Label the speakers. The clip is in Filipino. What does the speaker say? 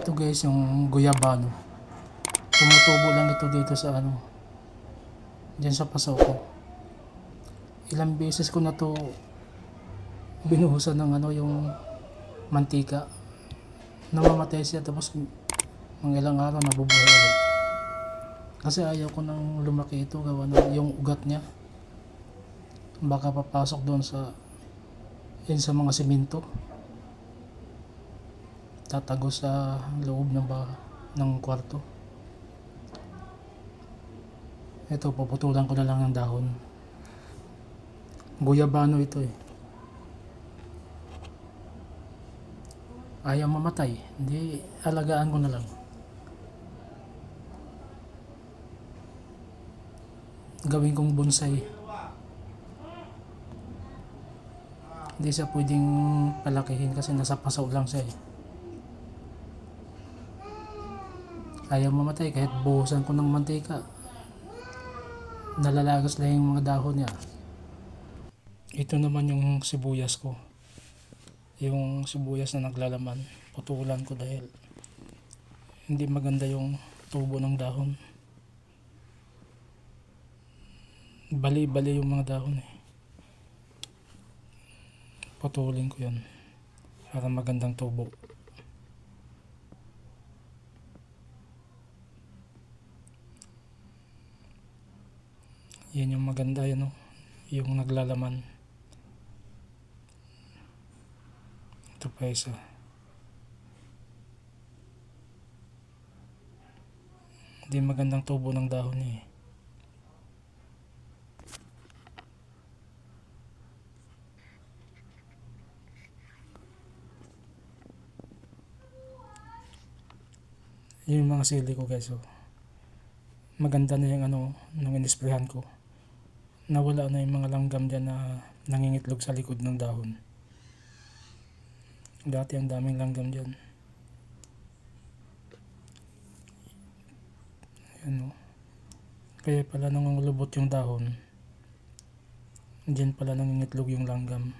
Speaker 1: Ito guys, yung guyabano. Tumutubo lang ito dito sa dyan sa paso ko. Ilang beses ko na to binuhusan ng yung mantika. Namamatay siya tapos mga ilang araw nabubuhay ulit. Kasi ayaw ko nang lumaki ito gawa ng yung ugat niya. Baka papasok doon sa mga simento. Tatago sa loob ng kwarto. Ito, puputulan ko na lang ng dahon. Guyabano ito eh. Ayaw mamatay, hindi, alagaan ko na lang. Gawin kong bonsai. Hindi siya pwedeng palakihin kasi nasa pasaw lang siya eh. Ayaw mamatay kahit buhusan ko ng mantika. Nalalagas lang yung mga dahon niya. Ito naman yung sibuyas ko. Yung sibuyas na naglalaman. Putulan ko dahil hindi maganda yung tubo ng dahon. Bali-bali yung mga dahon eh. Putulin ko yan para magandang tubo. Yan yung maganda yan yung naglalaman. Ito pa isa. Hindi magandang tubo ng dahon niya eh. Yung mga sili ko guys maganda na yung nung inisprehan ko. Nawala na yung mga langgam dyan na nangingitlog sa likod ng dahon. Dati ang daming langgam dyan. Ayan kaya pala nangungulubot yung dahon. Dyan pala nangingitlog yung langgam.